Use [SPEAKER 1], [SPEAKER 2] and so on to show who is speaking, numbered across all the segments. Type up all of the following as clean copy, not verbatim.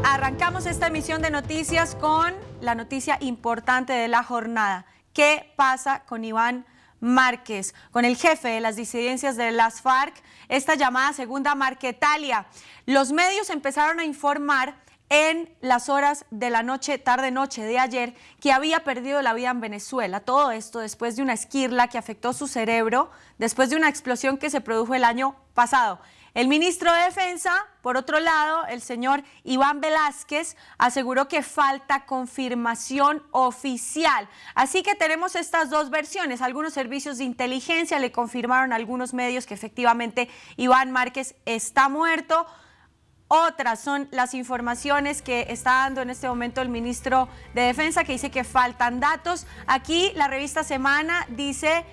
[SPEAKER 1] Arrancamos esta emisión de noticias con la noticia importante de la jornada. ¿Qué pasa con Iván Márquez, con el jefe de las disidencias de las FARC, esta llamada segunda Marquetalia? Los medios empezaron a informar en las horas de la noche, tarde-noche de ayer, que había perdido la vida en Venezuela. Todo esto después de una esquirla que afectó su cerebro, después de una explosión que se produjo el año pasado. El ministro de Defensa, por otro lado, el señor Iván Velásquez, aseguró que falta confirmación oficial. Así que tenemos estas dos versiones. Algunos servicios de inteligencia le confirmaron a algunos medios que efectivamente Iván Márquez está muerto. Otras son las informaciones que está dando en este momento el ministro de Defensa, que dice que faltan datos. Aquí la revista Semana dice...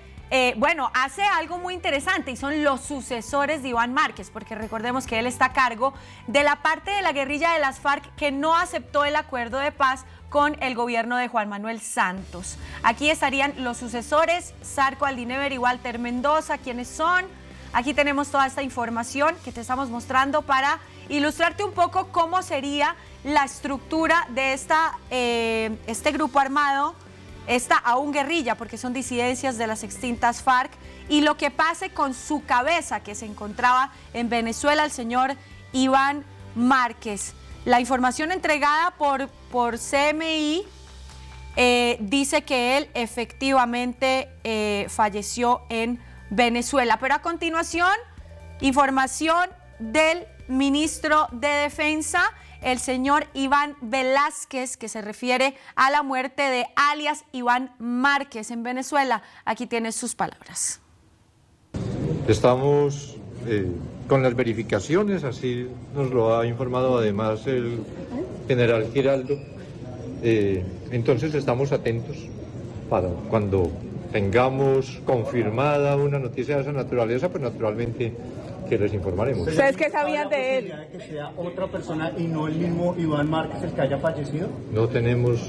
[SPEAKER 1] hace algo muy interesante y son los sucesores de Iván Márquez, porque recordemos que él está a cargo de la parte de la guerrilla de las FARC que no aceptó el acuerdo de paz con el gobierno de Juan Manuel Santos. Aquí estarían los sucesores, Zarco Aldínever y Walter Mendoza, ¿quiénes son? Aquí tenemos toda esta información que te estamos mostrando para ilustrarte un poco cómo sería la estructura de este grupo armado, esta aún guerrilla, porque son disidencias de las extintas FARC, y lo que pase con su cabeza, que se encontraba en Venezuela, el señor Iván Márquez. La información entregada por CMI dice que él efectivamente falleció en Venezuela. Pero a continuación, información del ministro de Defensa, el señor Iván Velásquez, que se refiere a la muerte de alias Iván Márquez en Venezuela. Aquí tiene sus palabras.
[SPEAKER 2] Estamos con las verificaciones, así nos lo ha informado además el general Giraldo. Entonces estamos atentos para cuando tengamos confirmada una noticia de esa naturaleza, pues naturalmente que les informaremos.
[SPEAKER 3] ¿Ustedes qué sabían de él?
[SPEAKER 4] ¿Que sea otra persona y no el mismo Iván Márquez el que haya fallecido?
[SPEAKER 2] No tenemos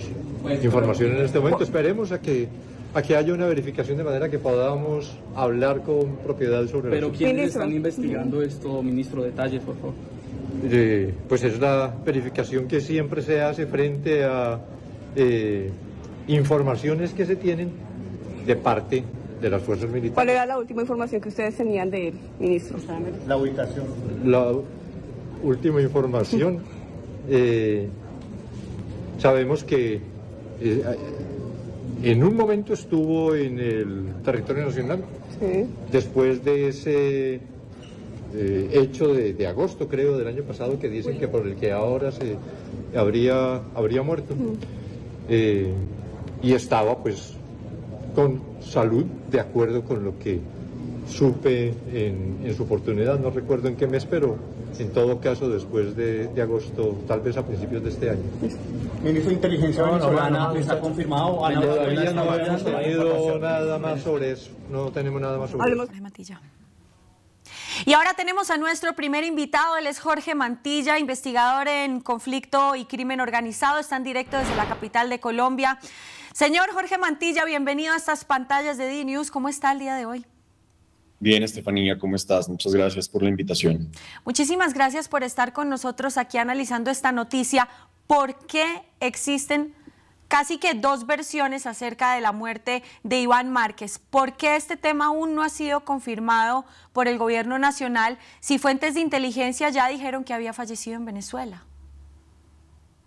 [SPEAKER 2] información en este momento. Esperemos a que haya una verificación de manera que podamos hablar con propiedad sobre
[SPEAKER 5] ¿Pero
[SPEAKER 2] asunto.
[SPEAKER 5] quiénes están investigando esto, ministro? Detalles, por favor.
[SPEAKER 2] Pues es la verificación que siempre se hace frente a informaciones que se tienen de parte de las fuerzas militares.
[SPEAKER 3] ¿Cuál era la última información que ustedes tenían de él, ministro?
[SPEAKER 4] La ubicación.
[SPEAKER 2] La última información, sabemos que en un momento estuvo en el territorio nacional,
[SPEAKER 3] Sí.
[SPEAKER 2] después de ese hecho de agosto, creo, del año pasado, que dicen que por el que ahora se habría muerto, y estaba pues con salud, de acuerdo con lo que supe en su oportunidad, no recuerdo en qué mes, pero en todo caso después de agosto, tal vez a principios de este año.
[SPEAKER 4] Ministro de Inteligencia venezolana, ¿está confirmado?
[SPEAKER 2] Todavía no hemos tenido nada más sobre eso, no tenemos nada más sobre eso.
[SPEAKER 1] Y ahora tenemos a nuestro primer invitado, él es Jorge Mantilla, investigador en conflicto y crimen organizado, está en directo desde la capital de Colombia. Señor Jorge Mantilla, bienvenido a estas pantallas de DNews. ¿Cómo está el día de hoy?
[SPEAKER 6] Bien, Estefanía, ¿cómo estás? Muchas gracias por la invitación.
[SPEAKER 1] Muchísimas gracias por estar con nosotros aquí analizando esta noticia. ¿Por qué existen casi que dos versiones acerca de la muerte de Iván Márquez? ¿Por qué este tema aún no ha sido confirmado por el gobierno nacional si fuentes de inteligencia ya dijeron que había fallecido en Venezuela?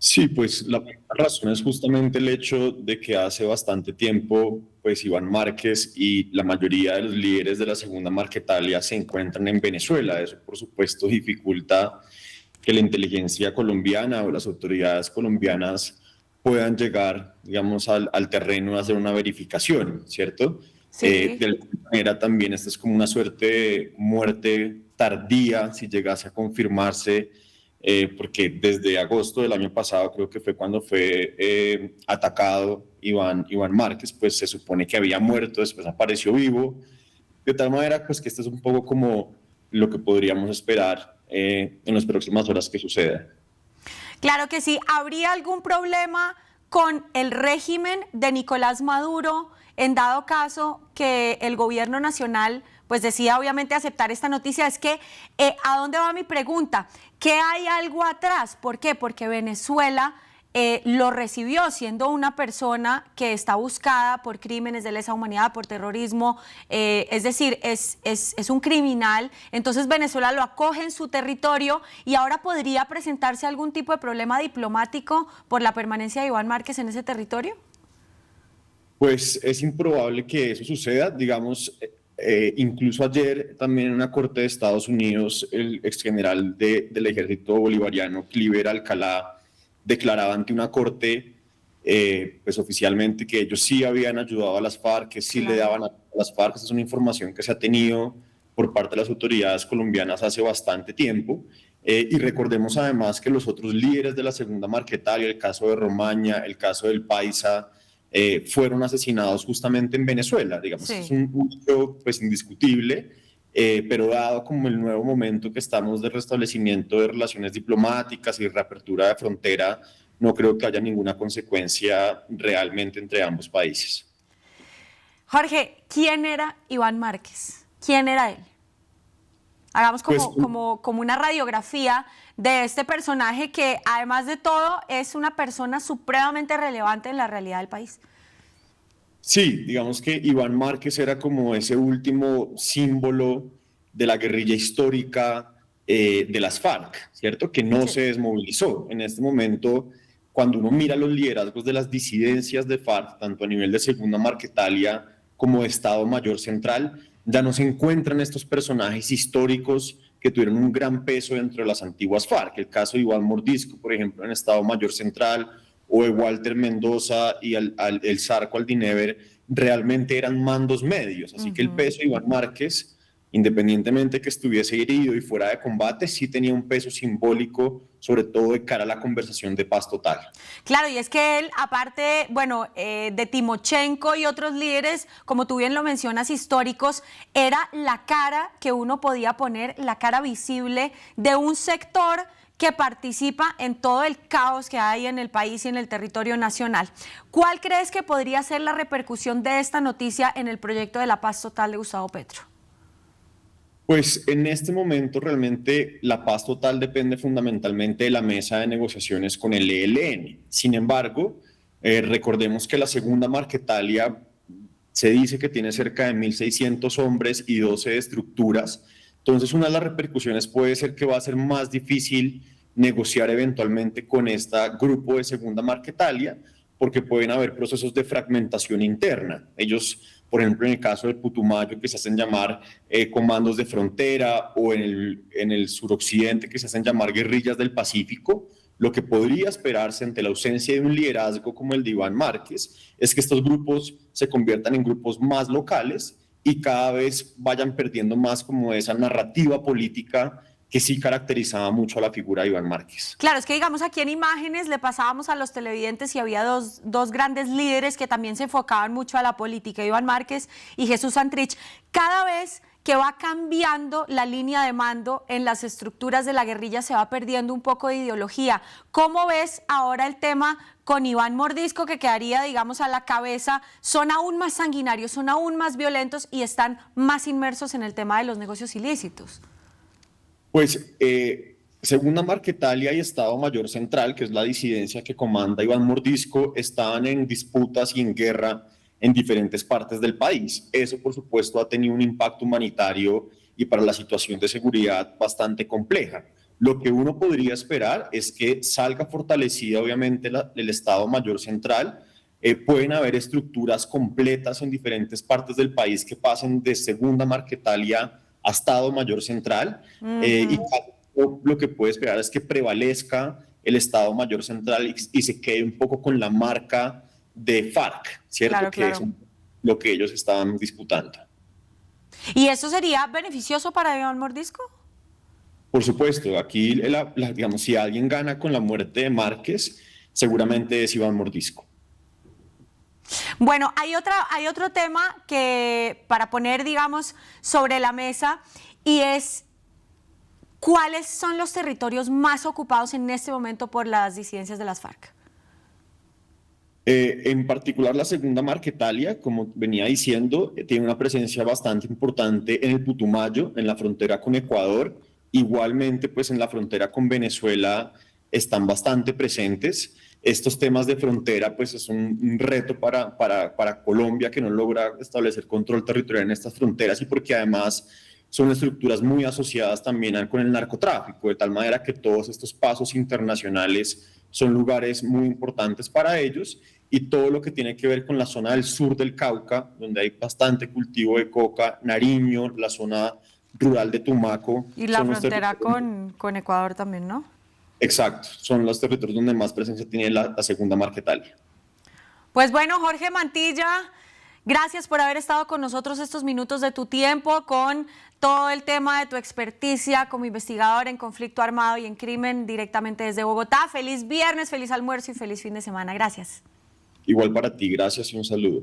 [SPEAKER 6] Sí, pues la razón es justamente el hecho de que hace bastante tiempo, pues Iván Márquez y la mayoría de los líderes de la segunda Marquetalia se encuentran en Venezuela. Eso, por supuesto, dificulta que la inteligencia colombiana o las autoridades colombianas puedan llegar, digamos, al terreno a hacer una verificación, ¿cierto?
[SPEAKER 1] Sí.
[SPEAKER 6] De alguna manera también esta es como una suerte de muerte tardía, si llegase a confirmarse, porque desde agosto del año pasado, creo que fue cuando fue atacado Iván Márquez, pues se supone que había muerto, después apareció vivo, de tal manera pues que esto es un poco como lo que podríamos esperar en las próximas horas que suceda.
[SPEAKER 1] Claro que sí. ¿Habría algún problema con el régimen de Nicolás Maduro en dado caso que el gobierno nacional pues decida obviamente aceptar esta noticia. Es que, ¿a dónde va mi pregunta? ¿Que hay algo atrás? ¿Por qué? Porque Venezuela lo recibió siendo una persona que está buscada por crímenes de lesa humanidad, por terrorismo, es decir, es un criminal. Entonces Venezuela lo acoge en su territorio y ahora podría presentarse algún tipo de problema diplomático por la permanencia de Iván Márquez en ese territorio.
[SPEAKER 6] Pues es improbable que eso suceda, digamos, incluso ayer también en una corte de Estados Unidos el exgeneral del ejército bolivariano, Cliver Alcalá, declaraba ante una corte, pues oficialmente, que ellos sí habían ayudado a las FARC, que sí le daban a las FARC. Esa es una información que se ha tenido por parte de las autoridades colombianas hace bastante tiempo. Y recordemos además que los otros líderes de la Segunda Marquetalia, el caso de Romaña, el caso del Paisa, fueron asesinados justamente en Venezuela. Digamos, sí. Es un hecho pues indiscutible. Pero dado como el nuevo momento que estamos de restablecimiento de relaciones diplomáticas y reapertura de frontera, no creo que haya ninguna consecuencia realmente entre ambos países.
[SPEAKER 1] Jorge, ¿quién era Iván Márquez? ¿Quién era él? Hagamos como una radiografía de este personaje que, además de todo, es una persona supremamente relevante en la realidad del país.
[SPEAKER 6] Sí, digamos que Iván Márquez era como ese último símbolo de la guerrilla histórica de las FARC, ¿cierto? Que no se desmovilizó. En este momento, cuando uno mira los liderazgos de las disidencias de FARC, tanto a nivel de Segunda Marquetalia como de Estado Mayor Central, ya no se encuentran estos personajes históricos que tuvieron un gran peso dentro de las antiguas FARC. El caso de Iván Mordisco, por ejemplo, en Estado Mayor Central, o de Walter Mendoza y el Zarco Aldinever, realmente eran mandos medios. Así que el peso de Iván Márquez, independientemente que estuviese herido y fuera de combate, sí tenía un peso simbólico, sobre todo de cara a la conversación de paz total.
[SPEAKER 1] Claro, y es que él, aparte, bueno, de Timochenko y otros líderes, como tú bien lo mencionas, históricos, era la cara que uno podía poner, la cara visible de un sector que participa en todo el caos que hay en el país y en el territorio nacional. ¿Cuál crees que podría ser la repercusión de esta noticia en el proyecto de la paz total de Gustavo Petro?
[SPEAKER 6] Pues en este momento realmente la paz total depende fundamentalmente de la mesa de negociaciones con el ELN. Sin embargo, recordemos que la Segunda Marquetalia se dice que tiene cerca de 1.600 hombres y 12 estructuras. Entonces, una de las repercusiones puede ser que va a ser más difícil negociar eventualmente con este grupo de Segunda Marquetalia, porque pueden haber procesos de fragmentación interna. Ellos, por ejemplo, en el caso del Putumayo, que se hacen llamar comandos de frontera, o en el suroccidente, que se hacen llamar guerrillas del Pacífico, lo que podría esperarse ante la ausencia de un liderazgo como el de Iván Márquez es que estos grupos se conviertan en grupos más locales y cada vez vayan perdiendo más como esa narrativa política que sí caracterizaba mucho a la figura de Iván Márquez.
[SPEAKER 1] Claro, es que digamos aquí en imágenes le pasábamos a los televidentes y había dos grandes líderes que también se enfocaban mucho a la política, Iván Márquez y Jesús Santrich. Cada vez que va cambiando la línea de mando en las estructuras de la guerrilla se va perdiendo un poco de ideología. ¿Cómo ves ahora el tema con Iván Mordisco, que quedaría, digamos, a la cabeza? Son aún más sanguinarios, son aún más violentos y están más inmersos en el tema de los negocios ilícitos.
[SPEAKER 6] Pues Segunda Marquetalia y Estado Mayor Central, que es la disidencia que comanda Iván Mordisco, estaban en disputas y en guerra en diferentes partes del país. Eso, por supuesto, ha tenido un impacto humanitario y para la situación de seguridad bastante compleja. Lo que uno podría esperar es que salga fortalecida, obviamente, el Estado Mayor Central. Pueden haber estructuras completas en diferentes partes del país que pasen de Segunda Marquetalia a Estado Mayor Central. Y lo que puede esperar es que prevalezca el Estado Mayor Central y se quede un poco con la marca de FARC, ¿cierto?
[SPEAKER 1] Claro,
[SPEAKER 6] que es lo que ellos estaban disputando.
[SPEAKER 1] ¿Y eso sería beneficioso para Iván Mordisco?
[SPEAKER 6] Por supuesto, aquí, digamos, si alguien gana con la muerte de Márquez, seguramente es Iván Mordisco.
[SPEAKER 1] Bueno, hay otro tema que para poner, digamos, sobre la mesa, y es ¿cuáles son los territorios más ocupados en este momento por las disidencias de las FARC?
[SPEAKER 6] En particular, la segunda Marquetalia, como venía diciendo, tiene una presencia bastante importante en el Putumayo, en la frontera con Ecuador. Igualmente, pues en la frontera con Venezuela están bastante presentes. Estos temas de frontera, pues es un reto para Colombia, que no logra establecer control territorial en estas fronteras, y porque además son estructuras muy asociadas también con el narcotráfico, de tal manera que todos estos pasos internacionales son lugares muy importantes para ellos, y todo lo que tiene que ver con la zona del sur del Cauca, donde hay bastante cultivo de coca, Nariño, la zona rural de Tumaco.
[SPEAKER 1] Y la
[SPEAKER 6] son los
[SPEAKER 1] frontera
[SPEAKER 6] territorios-
[SPEAKER 1] con Ecuador también, ¿no?
[SPEAKER 6] Exacto, son los territorios donde más presencia tiene la segunda Marquetalia.
[SPEAKER 1] Pues bueno, Jorge Mantilla, gracias por haber estado con nosotros estos minutos de tu tiempo con todo el tema de tu experticia como investigador en conflicto armado y en crimen directamente desde Bogotá. Feliz viernes, feliz almuerzo y feliz fin de semana. Gracias.
[SPEAKER 6] Igual para ti, gracias y un saludo.